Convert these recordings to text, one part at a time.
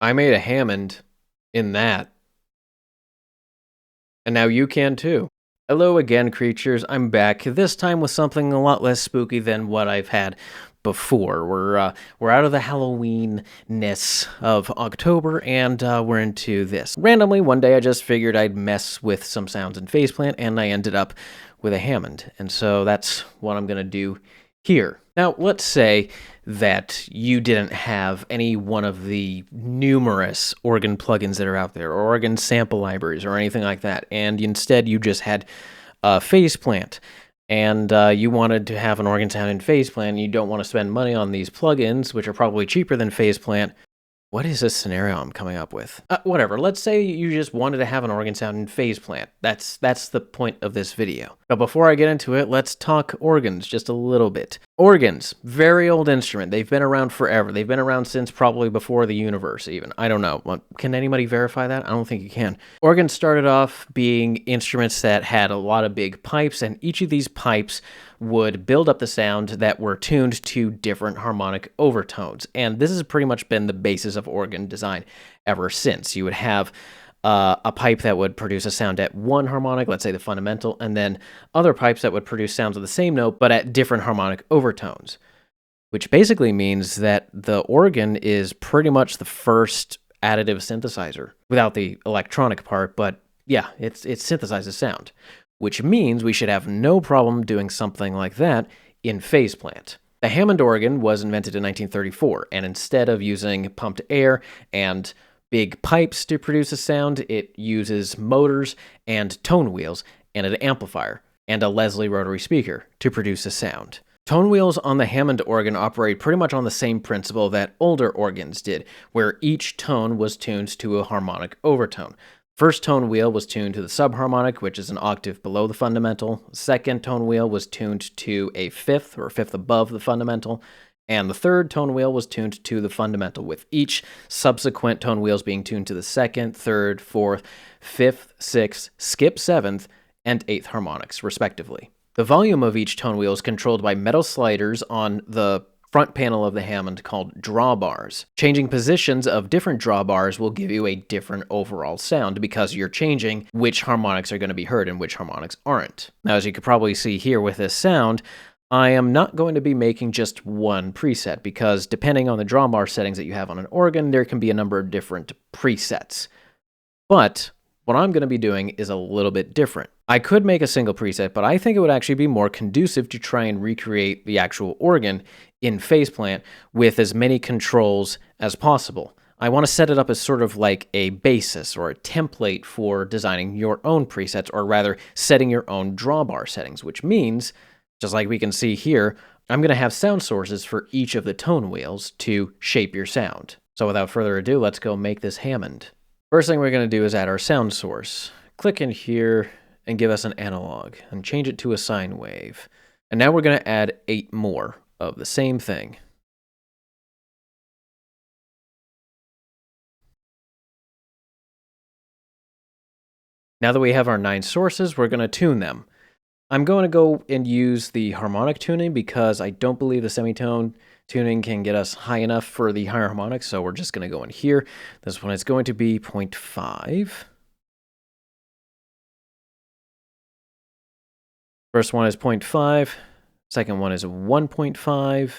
I made a Hammond in that, and now you can too. Hello again, creatures. I'm back, this time with something a lot less spooky than what I've had before. We're out of the Halloween-ness of October, and we're into this. Randomly, one day I just figured I'd mess with some sounds in Faceplant, and I ended up with a Hammond. And so that's what I'm going to do here. Now, let's say that you didn't have any one of the numerous organ plugins that are out there, or organ sample libraries, or anything like that, and instead you just had Faceplant, and you wanted to have an organ sound in Faceplant, and you don't want to spend money on these plugins, which are probably cheaper than Faceplant. What is this scenario I'm coming up with? Whatever, let's say you just wanted to have an organ sound in Faceplant. That's the point of this video. But before I get into it, let's talk organs just a little bit. Organs, very old instrument. They've been around forever. They've been around since probably before the universe even. I don't know. Can anybody verify that? I don't think you can. Organs started off being instruments that had a lot of big pipes, and each of these pipes would build up the sound that were tuned to different harmonic overtones. And this has pretty much been the basis of organ design ever since. You would have a pipe that would produce a sound at one harmonic, let's say the fundamental, and then other pipes that would produce sounds of the same note, but at different harmonic overtones, which basically means that the organ is pretty much the first additive synthesizer, without the electronic part, but yeah, it synthesizes sound, which means we should have no problem doing something like that in Faceplant. The Hammond organ was invented in 1934, and instead of using pumped air and big pipes to produce a sound, it uses motors and tone wheels and an amplifier and a Leslie rotary speaker to produce a sound. Tone wheels on the Hammond organ operate pretty much on the same principle that older organs did, where each tone was tuned to a harmonic overtone. First tone wheel was tuned to the subharmonic, which is an octave below the fundamental. Second tone wheel was tuned to a fifth, or a fifth above the fundamental. And the third tone wheel was tuned to the fundamental, with each subsequent tone wheels being tuned to the second, third, fourth, fifth, sixth, skip seventh, and eighth harmonics, respectively. The volume of each tone wheel is controlled by metal sliders on the front panel of the Hammond called drawbars. Changing positions of different drawbars will give you a different overall sound because you're changing which harmonics are going to be heard and which harmonics aren't. Now, as you could probably see here with this sound, I am not going to be making just one preset because depending on the drawbar settings that you have on an organ, there can be a number of different presets. But what I'm going to be doing is a little bit different. I could make a single preset, but I think it would actually be more conducive to try and recreate the actual organ in Faceplant with as many controls as possible. I want to set it up as sort of like a basis or a template for designing your own presets, or rather setting your own drawbar settings, which means, just like we can see here, I'm going to have sound sources for each of the tone wheels to shape your sound. So without further ado, let's go make this Hammond. First thing we're going to do is add our sound source. Click in here and give us an analog and change it to a sine wave. And now we're going to add 8 more of the same thing. Now that we have our 9 sources, we're going to tune them. I'm going to go and use the harmonic tuning because I don't believe the semitone tuning can get us high enough for the higher harmonics, so we're just going to go in here. This one is going to be 0.5. First one is 0.5. Second one is 1.5.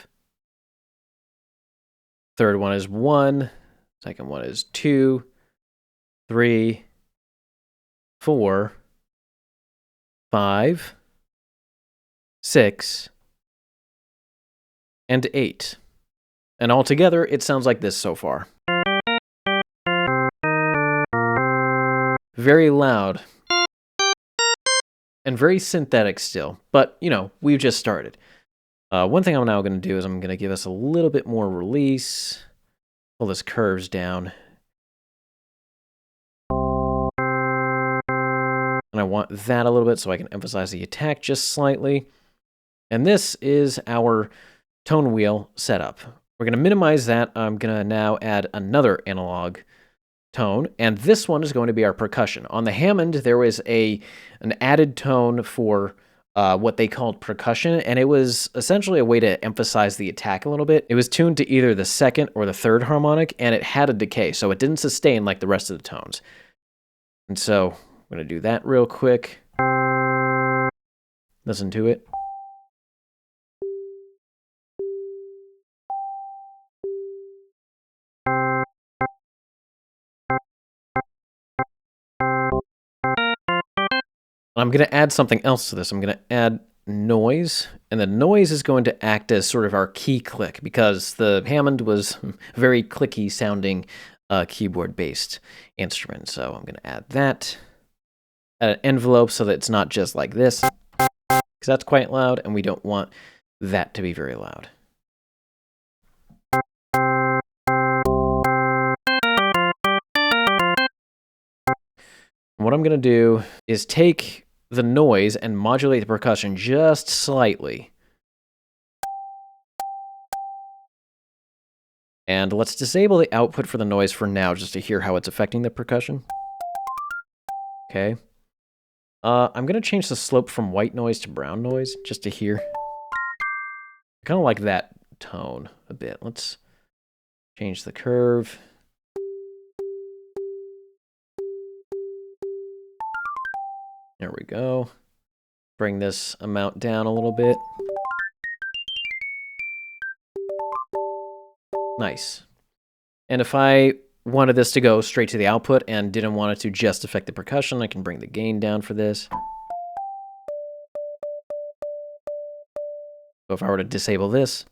Third one is 1. Second one is 2, 3, 4, 5, 6, and 8. And altogether, it sounds like this so far. Very loud. And very synthetic still, but, you know, we've just started. One thing I'm now going to do is I'm going to give us a little bit more release. Pull this curves down. And I want that a little bit so I can emphasize the attack just slightly. And this is our tone wheel setup. We're going to minimize that. I'm going to now add another analog tone, and this one is going to be our percussion. On the Hammond, there was an added tone for what they called percussion, and it was essentially a way to emphasize the attack a little bit. It was tuned to either the second or the third harmonic, and it had a decay, so it didn't sustain like the rest of the tones. And so I'm going to do that real quick. Listen to it. I'm going to add something else to this. I'm going to add noise, and the noise is going to act as sort of our key click, because the Hammond was very clicky sounding keyboard-based instrument. So I'm going to add that. Add an envelope so that it's not just like this, because that's quite loud, and we don't want that to be very loud. What I'm going to do is take the noise and modulate the percussion just slightly. And let's disable the output for the noise for now, just to hear how it's affecting the percussion. Okay. I'm going to change the slope from white noise to brown noise, just to hear. I kind of like that tone a bit. Let's change the curve. There we go. Bring this amount down a little bit. Nice. And if I wanted this to go straight to the output and didn't want it to just affect the percussion, I can bring the gain down for this. So if I were to disable this,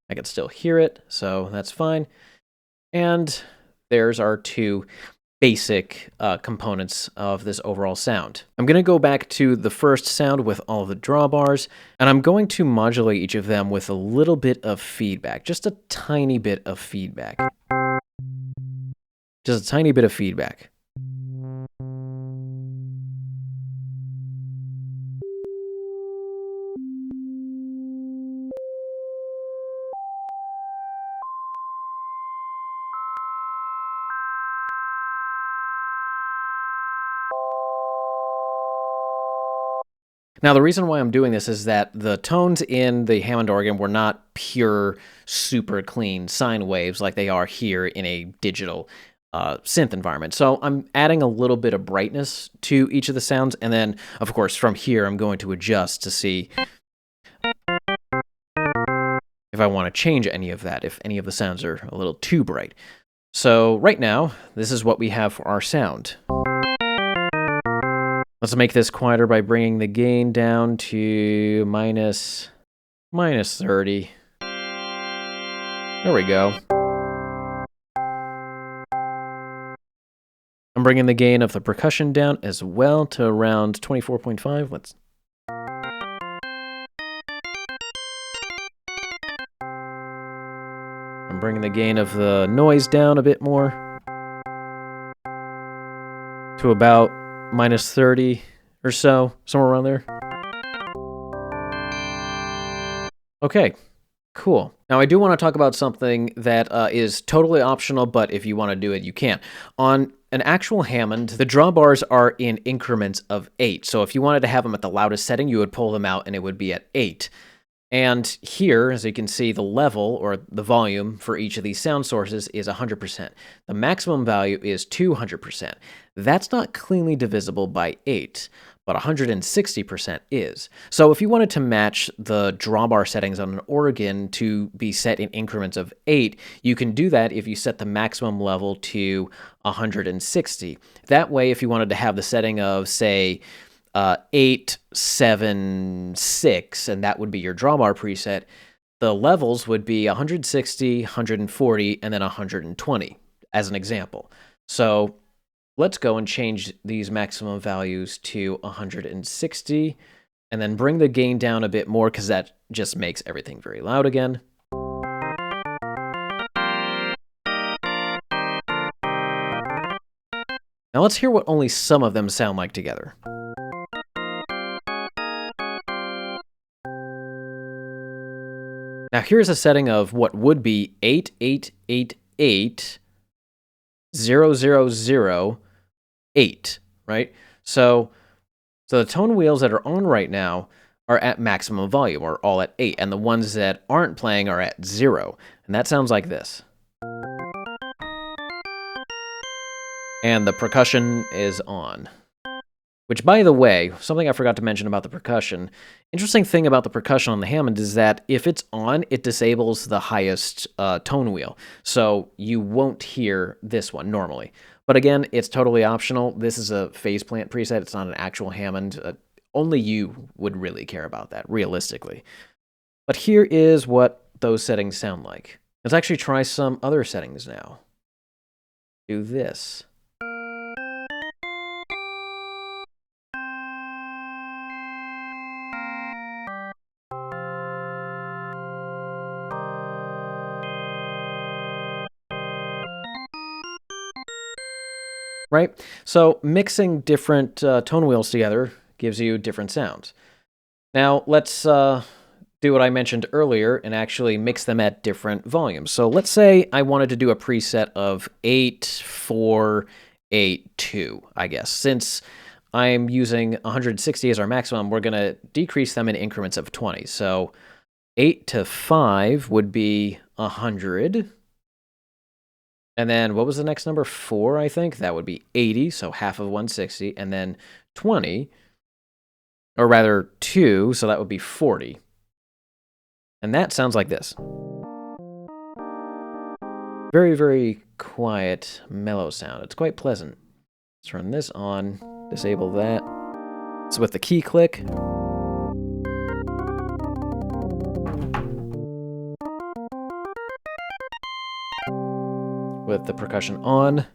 I could still hear it, so that's fine. And there's our two basic components of this overall sound. I'm going to go back to the first sound with all of the drawbars, and I'm going to modulate each of them with a little bit of feedback, just a tiny bit of feedback. Just a tiny bit of feedback. Now, the reason why I'm doing this is that the tones in the Hammond organ were not pure, super clean sine waves like they are here in a digital synth environment. So I'm adding a little bit of brightness to each of the sounds, and then, of course, from here I'm going to adjust to see if I want to change any of that, if any of the sounds are a little too bright. So right now, this is what we have for our sound. Let's make this quieter by bringing the gain down to minus 30. There we go. I'm bringing the gain of the percussion down as well to around 24.5. Let's... I'm bringing the gain of the noise down a bit more to about minus 30 or so, somewhere around there. Okay, cool. Now I do want to talk about something that is totally optional, but if you want to do it, you can. On an actual Hammond, the drawbars are in increments of 8. So if you wanted to have them at the loudest setting, you would pull them out and it would be at 8. And here, as you can see, the level, or the volume, for each of these sound sources is 100%. The maximum value is 200%. That's not cleanly divisible by 8, but 160% is. So if you wanted to match the drawbar settings on an organ to be set in increments of 8, you can do that if you set the maximum level to 160. That way, if you wanted to have the setting of, say, 8, 7, 6, and that would be your drawbar preset, the levels would be 160, 140, and then 120, as an example. So let's go and change these maximum values to 160, and then bring the gain down a bit more, because that just makes everything very loud again. Now let's hear what only some of them sound like together. Now here's a setting of what would be 8888 0008, right? So So the tone wheels that are on right now are at maximum volume, or all at 8, and the ones that aren't playing are at 0. And that sounds like this. And the percussion is on. Which, by the way, something I forgot to mention about the percussion, interesting thing about the percussion on the Hammond is that if it's on, it disables the highest tone wheel. So you won't hear this one normally. But again, it's totally optional. This is a phase plant preset. It's not an actual Hammond. Only you would really care about that, realistically. But here is what those settings sound like. Let's actually try some other settings now. Do this. Right? So mixing different tone wheels together gives you different sounds. Now, let's do what I mentioned earlier and actually mix them at different volumes. So let's say I wanted to do a preset of 8, 4, 8, 2, I guess. Since I'm using 160 as our maximum, we're going to decrease them in increments of 20. So 8 to 5 would be 100. And then what was the next number? 4, I think. That would be 80, so half of 160. And then 20, or rather 2, so that would be 40. And that sounds like this. Very, very quiet, mellow sound. It's quite pleasant. Let's turn this on, disable that. So with the key click, with the percussion on,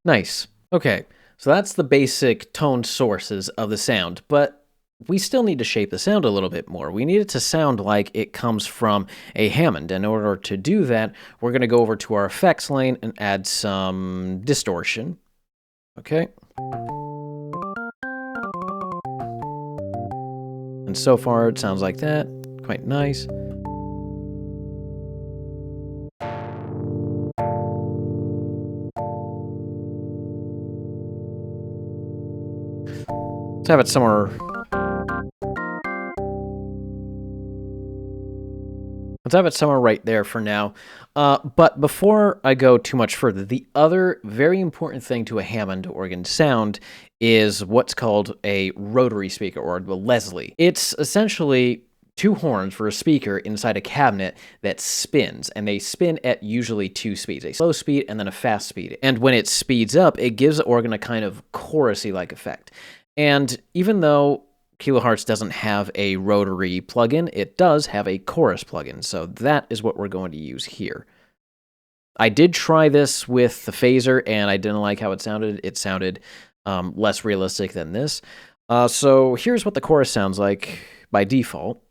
nice. Okay, so that's the basic tone sources of the sound, but we still need to shape the sound a little bit more. We need it to sound like it comes from a Hammond. In order to do that, we're going to go over to our effects lane and add some distortion. Okay. And so far, it sounds like that. Quite nice. Let's have it somewhere. Let's have it somewhere right there for now. But before I go too much further, the other very important thing to a Hammond organ sound is what's called a rotary speaker, or the Leslie. It's essentially two horns for a speaker inside a cabinet that spins, and they spin at usually 2 speeds, a slow speed and then a fast speed. And when it speeds up, it gives the organ a kind of chorusy-like effect. And even though Kilohertz doesn't have a rotary plugin, it does have a chorus plugin, so that is what we're going to use here. I did try this with the phaser, and I didn't like how it sounded. It sounded less realistic than this. So here's what the chorus sounds like by default,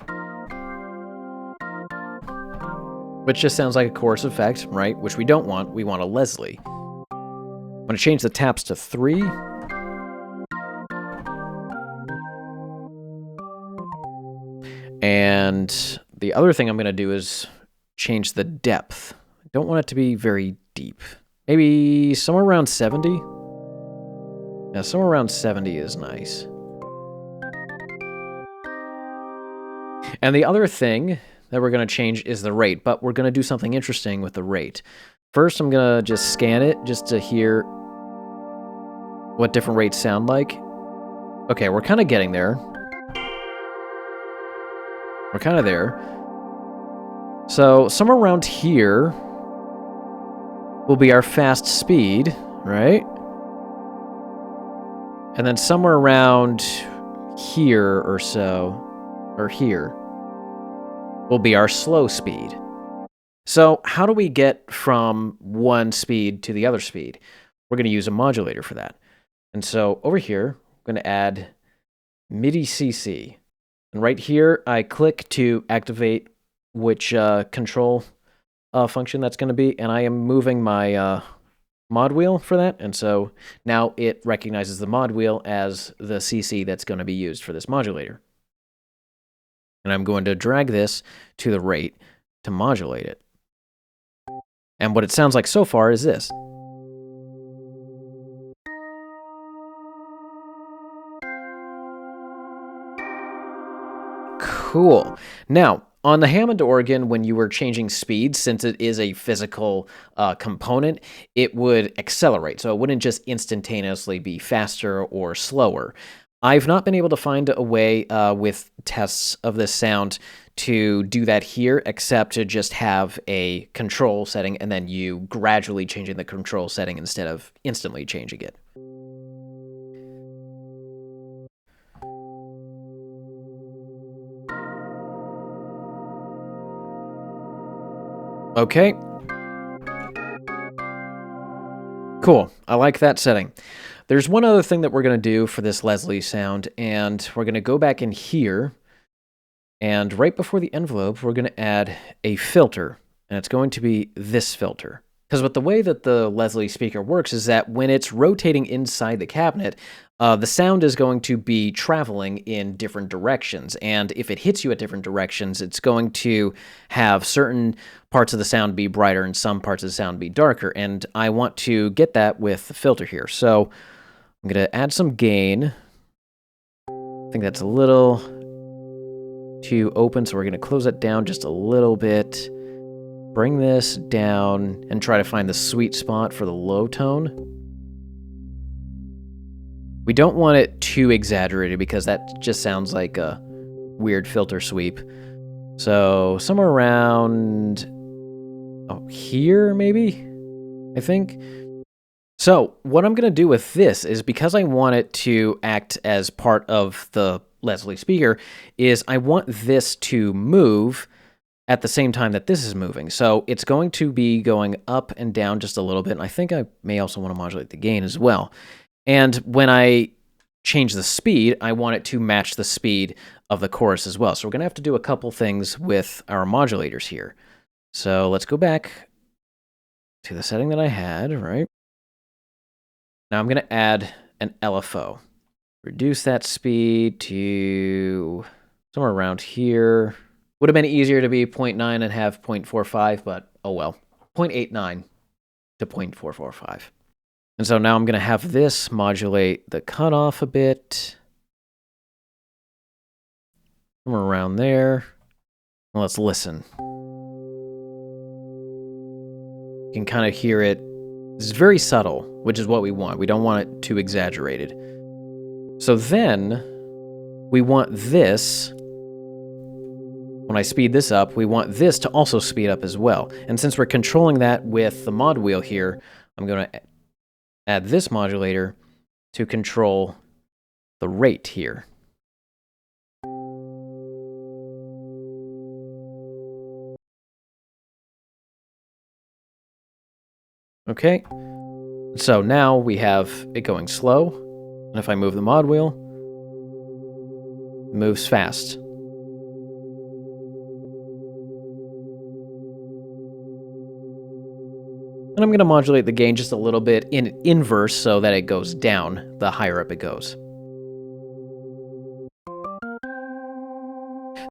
which just sounds like a chorus effect, right? Which we don't want. We want a Leslie. I'm going to change the taps to 3. And the other thing I'm going to do is change the depth. I don't want it to be very deep. Maybe somewhere around 70? Yeah, somewhere around 70 is nice. And the other thing that we're going to change is the rate, but we're going to do something interesting with the rate. First, I'm going to just scan it just to hear what different rates sound like. Okay, we're kind of getting there. We're kind of there. So somewhere around here will be our fast speed, right? And then somewhere around here or so, or here, will be our slow speed. So how do we get from one speed to the other speed? We're going to use a modulator for that. And so over here, I'm going to add MIDI CC. And right here, I click to activate which control function that's going to be, and I am moving my mod wheel for that, and so now it recognizes the mod wheel as the CC that's going to be used for this modulator. And I'm going to drag this to the rate to modulate it. And what it sounds like so far is this. Cool. Now, on the Hammond organ, when you were changing speed, since it is a physical component, it would accelerate. So it wouldn't just instantaneously be faster or slower. I've not been able to find a way with tests of this sound to do that here, except to just have a control setting and then you gradually changing the control setting instead of instantly changing it. Okay. Cool. I like that setting. There's one other thing that we're going to do for this Leslie sound, and we're going to go back in here, and right before the envelope, we're going to add a filter, and it's going to be this filter. Because with the way that the Leslie speaker works is that when it's rotating inside the cabinet, the sound is going to be traveling in different directions. And if it hits you at different directions, it's going to have certain parts of the sound be brighter and some parts of the sound be darker. And I want to get that with the filter here. So I'm going to add some gain. I think that's a little too open, so we're going to close it down just a little bit. Bring this down and try to find the sweet spot for the low tone. We don't want it too exaggerated because that just sounds like a weird filter sweep. So somewhere around here, maybe, I think. So what I'm going to do with this is, because I want it to act as part of the Leslie speaker, is I want this to move at the same time that this is moving. So it's going to be going up and down just a little bit. And I think I may also want to modulate the gain as well. And when I change the speed, I want it to match the speed of the chorus as well. So we're going to have to do a couple things with our modulators here. So let's go back to the setting that I had, right? Now I'm going to add an LFO. Reduce that speed to somewhere around here. Would have been easier to be 0.9 and have 0.45, but oh well. 0.89 to 0.445. And so now I'm going to have this modulate the cutoff a bit. Somewhere around there. Well, let's listen. You can kind of hear it. It's very subtle, which is what we want. We don't want it too exaggerated. So then we want this. When I speed this up, we want this to also speed up as well. And since we're controlling that with the mod wheel here, I'm going to add this modulator to control the rate here. Okay, so now we have it going slow, and if I move the mod wheel, it moves fast. And I'm going to modulate the gain just a little bit in inverse so that it goes down the higher up it goes.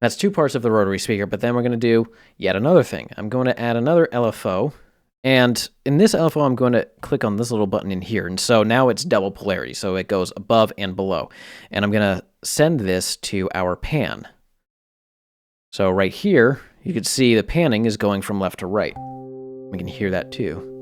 That's two parts of the rotary speaker, but then we're going to do yet another thing. I'm going to add another LFO, and in this LFO, I'm going to click on this little button in here, and so now it's double polarity, so it goes above and below. And I'm going to send this to our pan. So right here, you can see the panning is going from left to right. We can hear that too.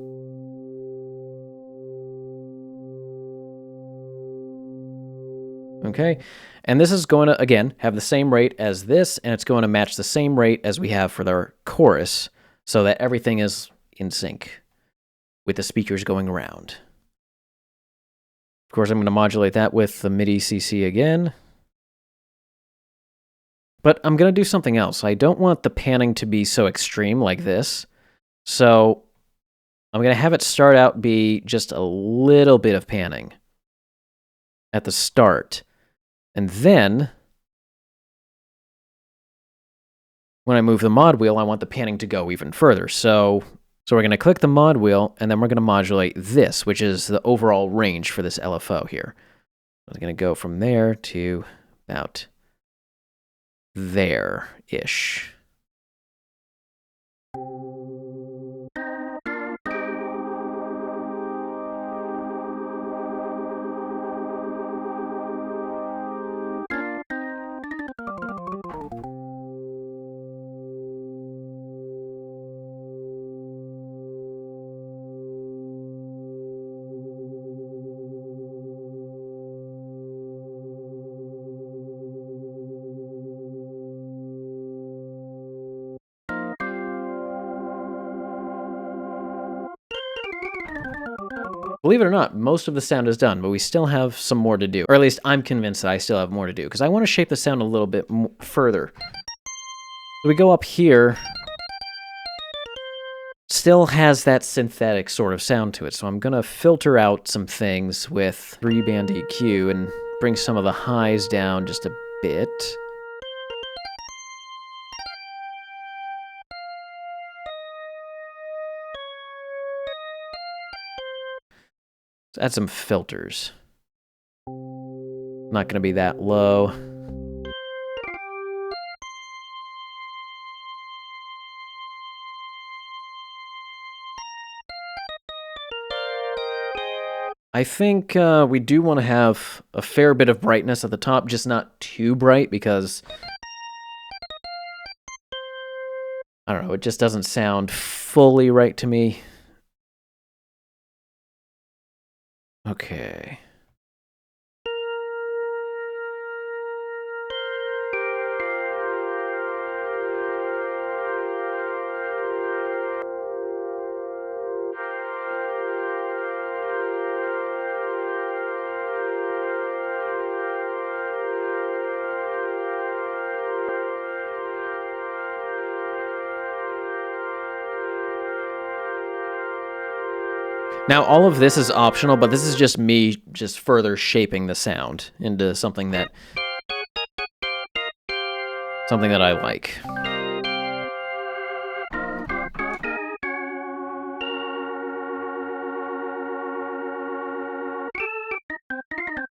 Okay, and this is going to, again, have the same rate as this, and it's going to match the same rate as we have for our chorus, so that everything is in sync with the speakers going around. Of course, I'm going to modulate that with the MIDI CC again. But I'm going to do something else. I don't want the panning to be so extreme like this, so I'm going to have it start out be just a little bit of panning at the start. And then, when I move the mod wheel, I want the panning to go even further. So we're going to click the mod wheel, and then we're going to modulate this, which is the overall range for this LFO here. I'm going to go from there to about there-ish. Believe it or not, most of the sound is done, but we still have some more to do. Or at least I'm convinced that I still have more to do, because I want to shape the sound a little bit further. So we go up here. Still has that synthetic sort of sound to it, so I'm going to filter out some things with 3-band EQ and bring some of the highs down just a bit. Let's add some filters. Not going to be that low. I think we do want to have a fair bit of brightness at the top, just not too bright, because I don't know, it just doesn't sound fully right to me. Okay. Now, all of this is optional, but this is just me just further shaping the sound into something that I like.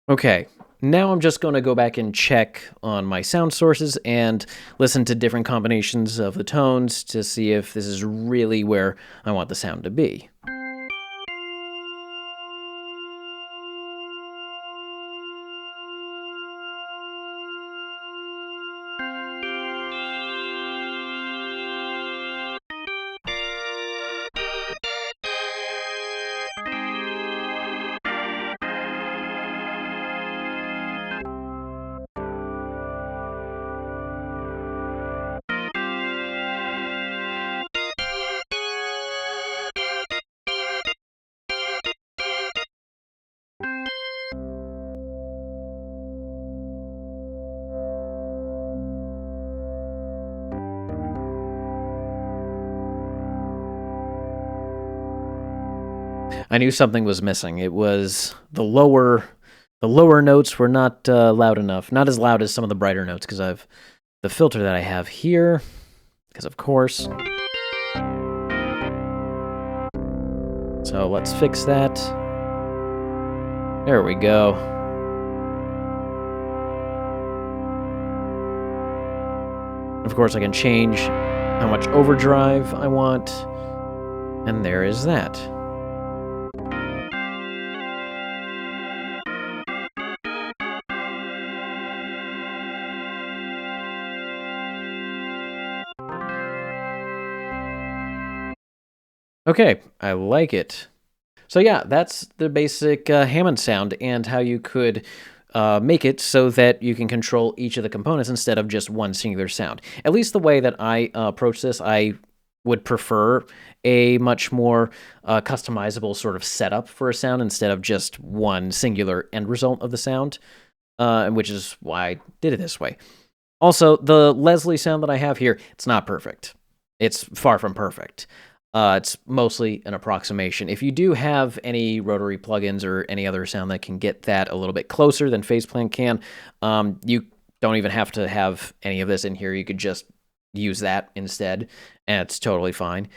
Okay, now I'm just going to go back and check on my sound sources and listen to different combinations of the tones to see if this is really where I want the sound to be. I knew something was missing. It was the lower notes were not loud enough. Not as loud as some of the brighter notes, because I've the filter that I have here, because of course. So let's fix that. There we go. Of course, I can change how much overdrive I want, and there is that. Okay, I like it. So yeah, that's the basic Hammond sound and how you could make it so that you can control each of the components instead of just one singular sound. At least the way that I approach this, I would prefer a much more customizable sort of setup for a sound instead of just one singular end result of the sound, which is why I did it this way. Also, the Leslie sound that I have here, it's not perfect. It's far from perfect. It's mostly an approximation. If you do have any rotary plugins or any other sound that can get that a little bit closer than Faceplant can, you don't even have to have any of this in here. You could just use that instead, and it's totally fine.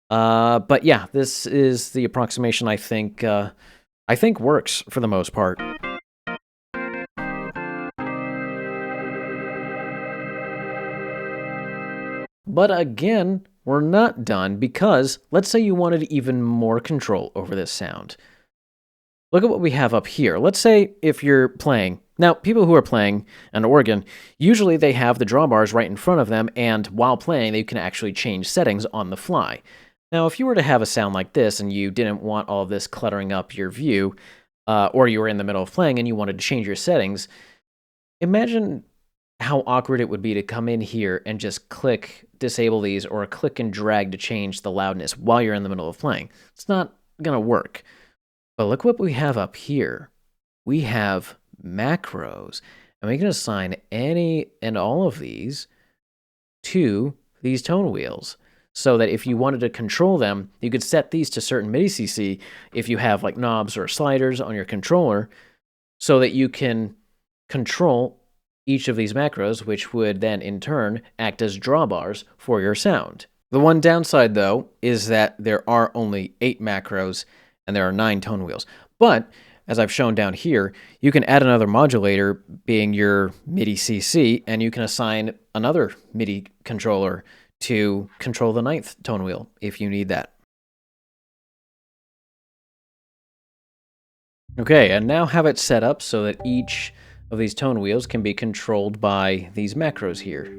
But yeah, this is the approximation I think works for the most part. But again, we're not done, because let's say you wanted even more control over this sound. Look at what we have up here. Let's say if you're playing. Now, people who are playing an organ, usually they have the drawbars right in front of them, and while playing, they can actually change settings on the fly. Now, if you were to have a sound like this, and you didn't want all of this cluttering up your view, or you were in the middle of playing and you wanted to change your settings, imagine how awkward it would be to come in here and just click disable these or click and drag to change the loudness while you're in the middle of playing. It's not going to work. But look what we have up here. We have macros, and we can assign any and all of these to these tone wheels. So that if you wanted to control them, you could set these to certain MIDI CC if you have like knobs or sliders on your controller, so that you can control each of these macros, which would then in turn act as drawbars for your sound. The one downside, though, is that there are only 8 macros and there are 9 tone wheels. But as I've shown down here, you can add another modulator being your MIDI CC, and you can assign another MIDI controller to control the 9th tone wheel if you need that. Okay, and now have it set up so that each of these tone wheels can be controlled by these macros here.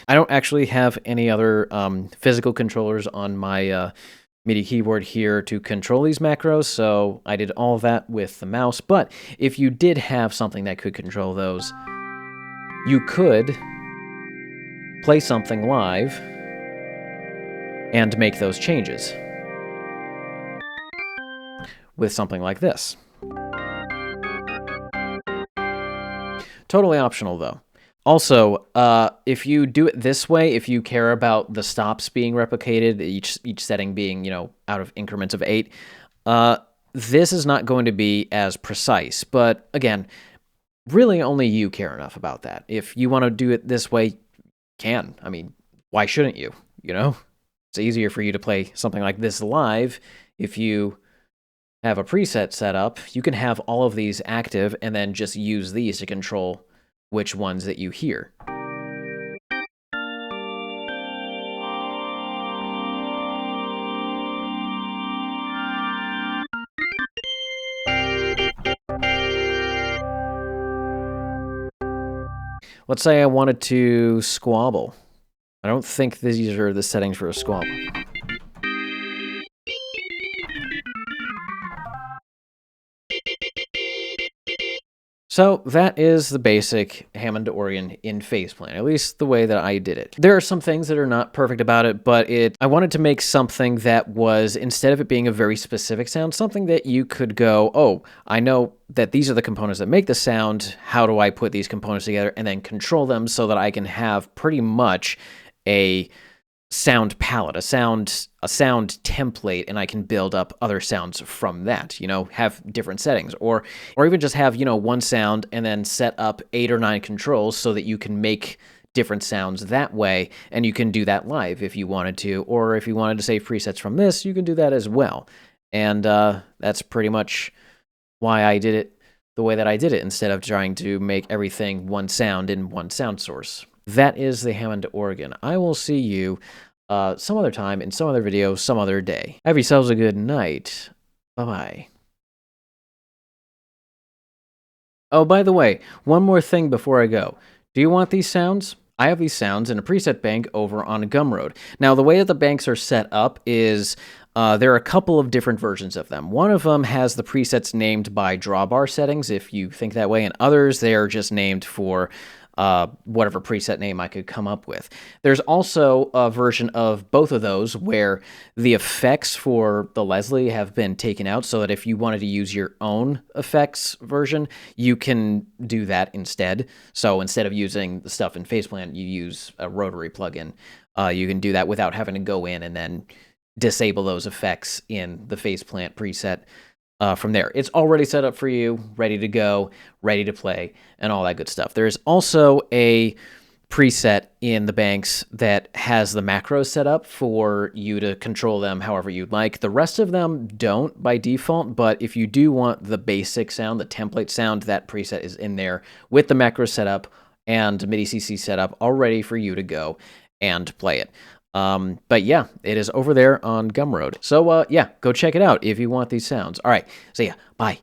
I don't actually have any other physical controllers on my MIDI keyboard here to control these macros, so I did all of that with the mouse. But if you did have something that could control those, you could play something live and make those changes with something like this. Totally optional, though. Also, if you do it this way, if you care about the stops being replicated, each setting being, out of increments of 8, this is not going to be as precise. But again, really only you care enough about that. If you want to do it this way, you can. I mean, why shouldn't you? It's easier for you to play something like this live. If you have a preset set up, you can have all of these active and then just use these to control which ones that you hear. Let's say I wanted to squabble. I don't think these are the settings for a squabble. So that is the basic Hammond organ in Faceplant, at least the way that I did it. There are some things that are not perfect about it, but I wanted to make something that was, instead of it being a very specific sound, something that you could go, oh, I know that these are the components that make the sound, how do I put these components together, and then control them so that I can have pretty much a sound palette, a sound template, and I can build up other sounds from that, have different settings, or even just have, one sound and then set up 8 or 9 controls so that you can make different sounds that way, and you can do that live if you wanted to, or if you wanted to save presets from this, you can do that as well. And that's pretty much why I did it the way that I did it, instead of trying to make everything one sound in one sound source. That is the Hammond organ. I will see you some other time in some other video, some other day. Have yourselves a good night. Bye-bye. Oh, by the way, one more thing before I go. Do you want these sounds? I have these sounds in a preset bank over on Gumroad. Now, the way that the banks are set up is there are a couple of different versions of them. One of them has the presets named by drawbar settings, if you think that way, and others, they're just named for whatever preset name I could come up with. There's also a version of both of those where the effects for the Leslie have been taken out, so that if you wanted to use your own effects version, you can do that instead. So instead of using the stuff in Faceplant, you use a rotary plugin. You can do that without having to go in and then disable those effects in the Faceplant preset. From there, it's already set up for you, ready to go, ready to play, and all that good stuff. There's also a preset in the banks that has the macros set up for you to control them however you'd like. The rest of them don't by default, but if you do want the basic sound, the template sound, that preset is in there with the macro setup and MIDI CC setup all ready for you to go and play it. But yeah, it is over there on Gumroad. So yeah, go check it out if you want these sounds. All right, see ya. Bye.